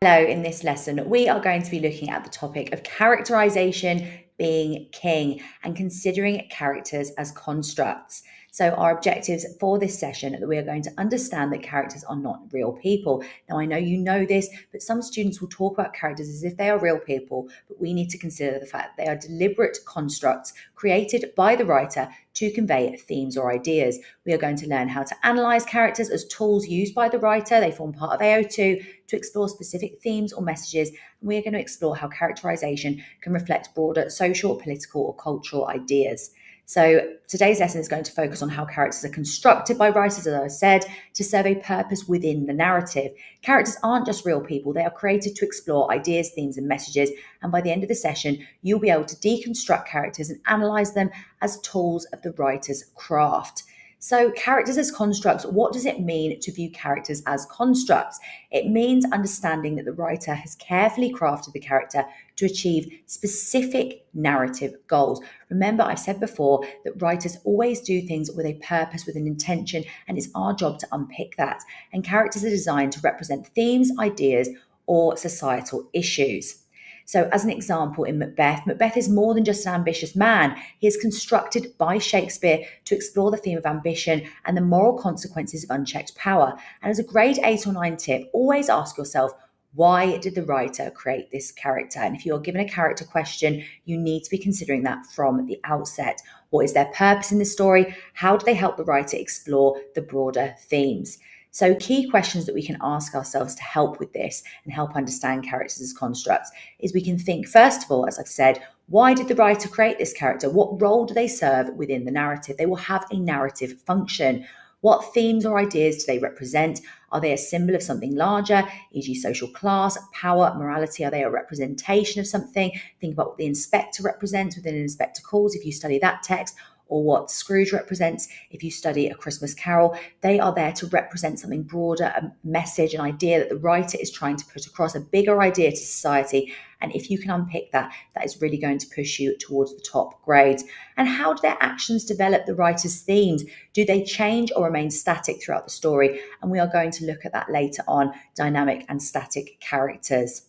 Hello, in this lesson, we are going to be looking at the topic of characterization being king and considering characters as constructs. So our objectives for this session are that we are going to understand that characters are not real people. Now, I know you know this, but some students will talk about characters as if they are real people, but we need to consider the fact that they are deliberate constructs created by the writer to convey themes or ideas. We are going to learn how to analyze characters as tools used by the writer. They form part of AO2 to explore specific themes or messages, and we are going to explore how characterization can reflect broader social, political, or cultural ideas. So today's lesson is going to focus on how characters are constructed by writers, as I said, to serve a purpose within the narrative. Characters aren't just real people. They are created to explore ideas, themes, and messages. And by the end of the session, you'll be able to deconstruct characters and analyze them as tools of the writer's craft. So characters as constructs, what does it mean to view characters as constructs? It means understanding that the writer has carefully crafted the character to achieve specific narrative goals. Remember, I've said before that writers always do things with a purpose, with an intention, and it's our job to unpick that. And characters are designed to represent themes, ideas, or societal issues. So as an example, in Macbeth, Macbeth is more than just an ambitious man. He is constructed by Shakespeare to explore the theme of ambition and the moral consequences of unchecked power. And as a grade 8 or 9 tip, always ask yourself, why did the writer create this character? And if you're given a character question, you need to be considering that from the outset. What is their purpose in the story? How do they help the writer explore the broader themes? So key questions that we can ask ourselves to help with this and help understand characters as constructs is we can think, first of all, as I've said, why did the writer create this character? What role do they serve within the narrative? They will have a narrative function. What themes or ideas do they represent? Are they a symbol of something larger, e.g. social class, power, morality? Are they a representation of something? Think about what the inspector represents within an Inspector Calls if you study that text, or what Scrooge represents if you study A Christmas Carol. They are there to represent something broader, a message, an idea that the writer is trying to put across, a bigger idea to society. And if you can unpick that, that is really going to push you towards the top grades. And how do their actions develop the writer's themes? Do they change or remain static throughout the story? And we are going to look at that later on, dynamic and static characters.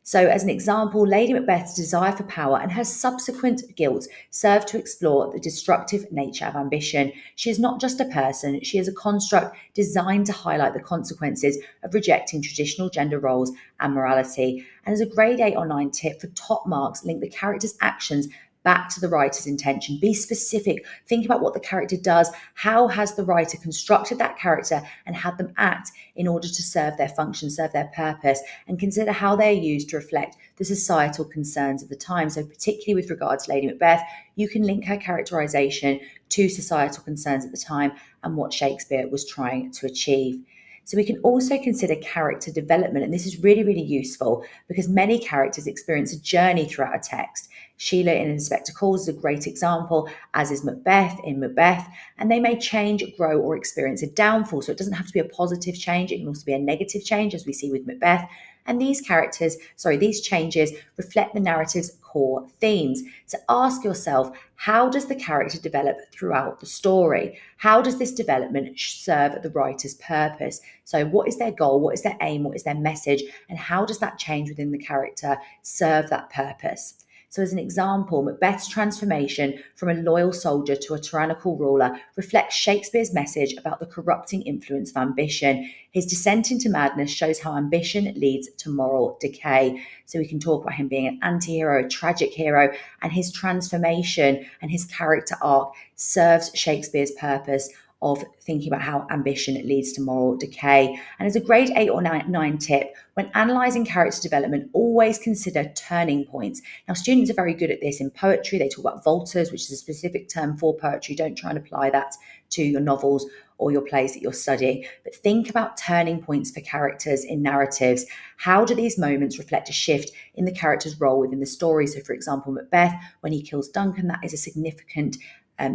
So as an example, Lady Macbeth's desire for power and her subsequent guilt serve to explore the destructive nature of ambition. She is not just a person, she is a construct designed to highlight the consequences of rejecting traditional gender roles and morality. And as a grade 8 or 9 tip for top marks, link the character's actions back to the writer's intention. Be specific. Think about what the character does. How has the writer constructed that character and had them act in order to serve their function, serve their purpose, and consider how they're used to reflect the societal concerns of the time. So particularly with regards to Lady Macbeth, you can link her characterization to societal concerns at the time and what Shakespeare was trying to achieve. So we can also consider character development, and this is really, really useful because many characters experience a journey throughout a text. Sheila in Inspector Calls is a great example, as is Macbeth in Macbeth, and they may change, grow, or experience a downfall. So it doesn't have to be a positive change, it can also be a negative change, as we see with Macbeth. And these changes reflect the narrative's core themes. So ask yourself, how does the character develop throughout the story? How does this development serve the writer's purpose? So what is their goal? What is their aim? What is their message? And how does that change within the character serve that purpose? So as an example, Macbeth's transformation from a loyal soldier to a tyrannical ruler reflects Shakespeare's message about the corrupting influence of ambition. His descent into madness shows how ambition leads to moral decay. So we can talk about him being an anti-hero, a tragic hero, and his transformation and his character arc serves Shakespeare's purpose of thinking about how ambition leads to moral decay. And as a grade 8 or 9 tip, when analysing character development, always consider turning points. Now, students are very good at this in poetry. They talk about voltas, which is a specific term for poetry. Don't try and apply that to your novels or your plays that you're studying, but think about turning points for characters in narratives. How do these moments reflect a shift in the character's role within the story? So, for example, Macbeth, when he kills Duncan, that is a significant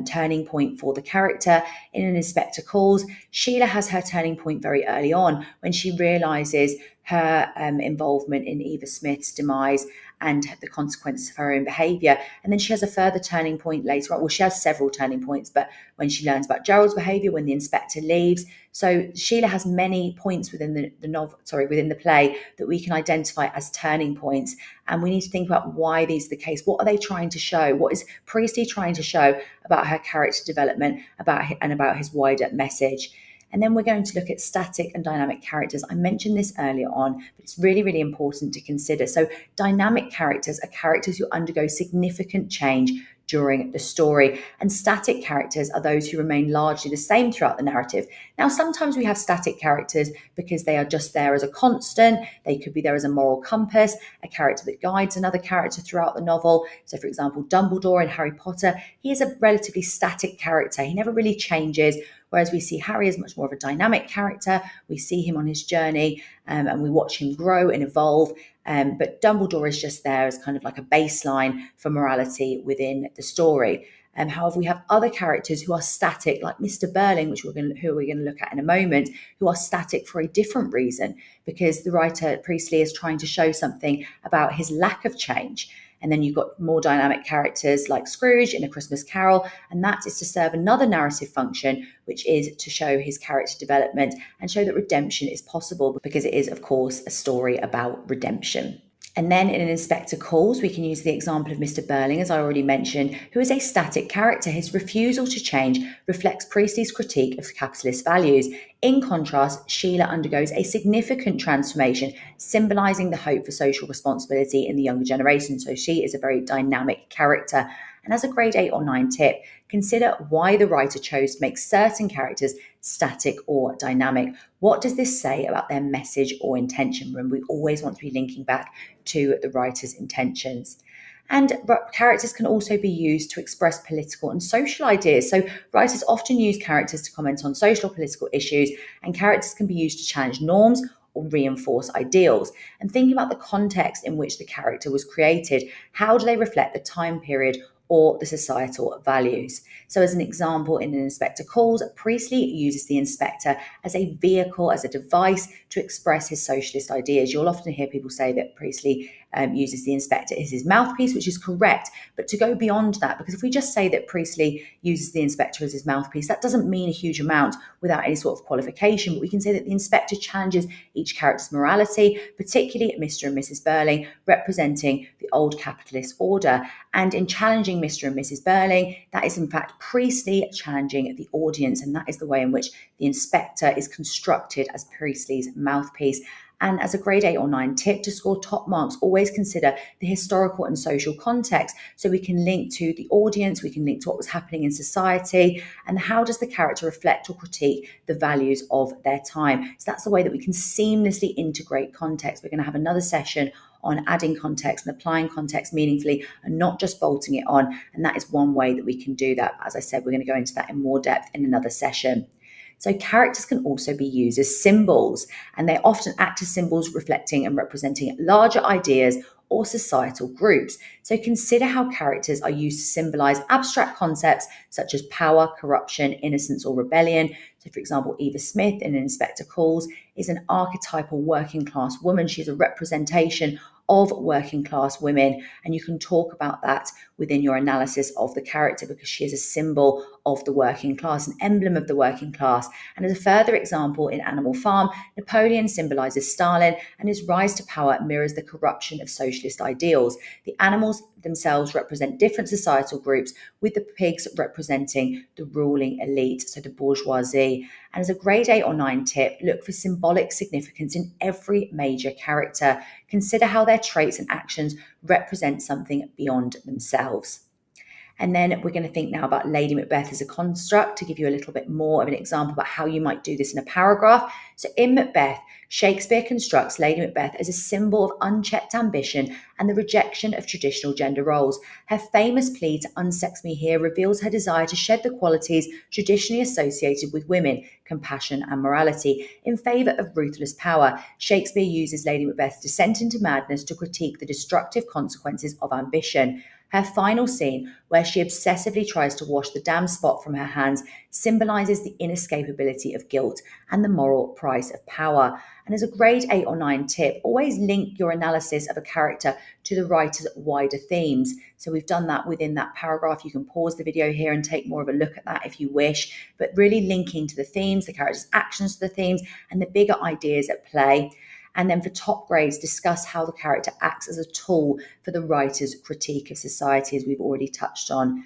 turning point for the character. In An Inspector Calls, Sheila has her turning point very early on when she realizes her involvement in Eva Smith's demise and the consequences of her own behaviour. And then she has a further turning point later on. Well, she has several turning points, but when she learns about Gerald's behaviour, when the inspector leaves. So Sheila has many points within within the play that we can identify as turning points. And we need to think about why these are the case. What are they trying to show? What is Priestley trying to show about her character development, about his wider message? And then we're going to look at static and dynamic characters. I mentioned this earlier on, but it's really, really important to consider. So dynamic characters are characters who undergo significant change during the story. And static characters are those who remain largely the same throughout the narrative. Now, sometimes we have static characters because they are just there as a constant. They could be there as a moral compass, a character that guides another character throughout the novel. So, for example, Dumbledore in Harry Potter, he is a relatively static character. He never really changes. Whereas we see Harry as much more of a dynamic character. We see him on his journey and we watch him grow and evolve. But Dumbledore is just there as kind of like a baseline for morality within the story. However, we have other characters who are static, like Mr. Burling, who we're going to look at in a moment, who are static for a different reason, because the writer Priestley is trying to show something about his lack of change. And then you've got more dynamic characters like Scrooge in A Christmas Carol, and that is to serve another narrative function, which is to show his character development and show that redemption is possible, because it is, of course, a story about redemption. And then in An Inspector Calls, we can use the example of Mr. Burling, as I already mentioned, who is a static character. His refusal to change reflects Priestley's critique of capitalist values. In contrast, Sheila undergoes a significant transformation, symbolising the hope for social responsibility in the younger generation. So she is a very dynamic character. And as a grade 8 or 9 tip, consider why the writer chose to make certain characters static or dynamic. What does this say about their message or intention? Remember, we always want to be linking back to the writer's intentions. And characters can also be used to express political and social ideas. So writers often use characters to comment on social or political issues, and characters can be used to challenge norms or reinforce ideals. And thinking about the context in which the character was created, how do they reflect the time period or the societal values? So as an example, in An Inspector Calls, Priestley uses the inspector as a vehicle, as a device to express his socialist ideas. You'll often hear people say that Priestley uses the inspector as his mouthpiece, which is correct. But to go beyond that, because if we just say that Priestley uses the inspector as his mouthpiece, that doesn't mean a huge amount without any sort of qualification. But we can say that the inspector challenges each character's morality, particularly Mr. and Mrs. Burling, representing the old capitalist order. And in challenging Mr. and Mrs. Burling, that is in fact Priestley challenging the audience, and that is the way in which the inspector is constructed as Priestley's mouthpiece. And as a grade 8 or 9 tip, to score top marks, always consider the historical and social context. So we can link to the audience, we can link to what was happening in society, and how does the character reflect or critique the values of their time. So that's the way that we can seamlessly integrate context. We're going to have another session on adding context and applying context meaningfully and not just bolting it on. And that is one way that we can do that. As I said, we're going to go into that in more depth in another session. So characters can also be used as symbols, and they often act as symbols reflecting and representing larger ideas or societal groups. So consider how characters are used to symbolize abstract concepts such as power, corruption, innocence, or rebellion. So for example, Eva Smith in An Inspector Calls is an archetypal working class woman. She's a representation of working class women, and you can talk about that within your analysis of the character, because she is a symbol of the working class, an emblem of the working class. And as a further example, in Animal Farm, Napoleon symbolizes Stalin, and his rise to power mirrors the corruption of socialist ideals. The animals themselves represent different societal groups, with the pigs representing the ruling elite, so the bourgeoisie. And as a grade 8 or 9 tip, look for symbolic significance in every major character. Consider how their traits and actions represent something beyond themselves. And then we're going to think now about Lady Macbeth as a construct, to give you a little bit more of an example about how you might do this in a paragraph. So in Macbeth, Shakespeare constructs Lady Macbeth as a symbol of unchecked ambition and the rejection of traditional gender roles. Her famous plea to unsex me here reveals her desire to shed the qualities traditionally associated with women, compassion and morality, in favour of ruthless power. Shakespeare uses Lady Macbeth's descent into madness to critique the destructive consequences of ambition. Her final scene, where she obsessively tries to wash the damn spot from her hands, symbolises the inescapability of guilt and the moral price of power. And as a grade 8 or 9 tip, always link your analysis of a character to the writer's wider themes. So we've done that within that paragraph. You can pause the video here and take more of a look at that if you wish, but really linking to the themes, the character's actions to the themes, and the bigger ideas at play. And then for top grades, discuss how the character acts as a tool for the writer's critique of society, as we've already touched on.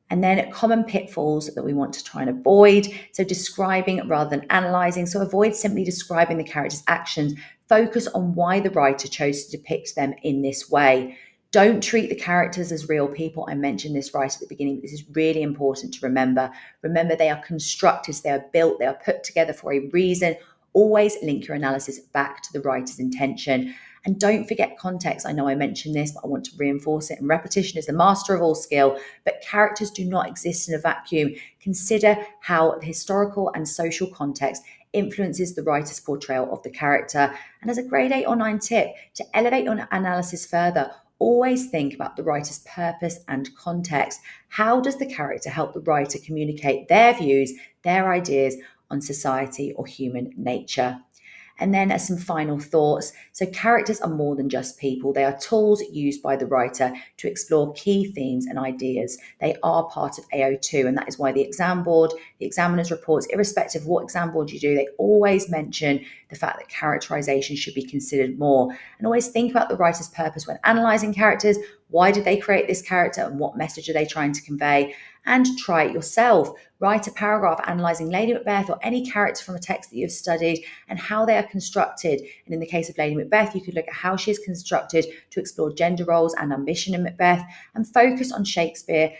And then common pitfalls that we want to try and avoid. So describing rather than analysing. So avoid simply describing the character's actions. Focus on why the writer chose to depict them in this way. Don't treat the characters as real people. I mentioned this right at the beginning, but this is really important to remember. Remember, they are constructed, they are built, they are put together for a reason. Always link your analysis back to the writer's intention. And don't forget context. I know I mentioned this, but I want to reinforce it. And repetition is the master of all skill, but characters do not exist in a vacuum. Consider how the historical and social context influences the writer's portrayal of the character. And as a grade 8 or 9 tip, to elevate your analysis further, always think about the writer's purpose and context. How does the character help the writer communicate their views, their ideas on society or human nature? And then as some final thoughts, so characters are more than just people. They are tools used by the writer to explore key themes and ideas. They are part of AO2, and that is why the exam board, the examiner's reports, irrespective of what exam board you do, they always mention the fact that characterization should be considered more. And always think about the writer's purpose when analysing characters. Why did they create this character and what message are they trying to convey? And try it yourself. Write a paragraph analysing Lady Macbeth or any character from a text that you've studied and how they are constructed. And in the case of Lady Macbeth, you could look at how she is constructed to explore gender roles and ambition in Macbeth, and focus on Shakespeare,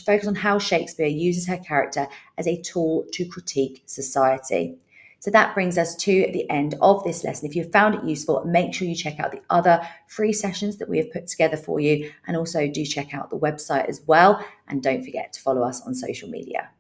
focus on how Shakespeare uses her character as a tool to critique society. So that brings us to the end of this lesson. If you found it useful, make sure you check out the other free sessions that we have put together for you, and also do check out the website as well. And don't forget to follow us on social media.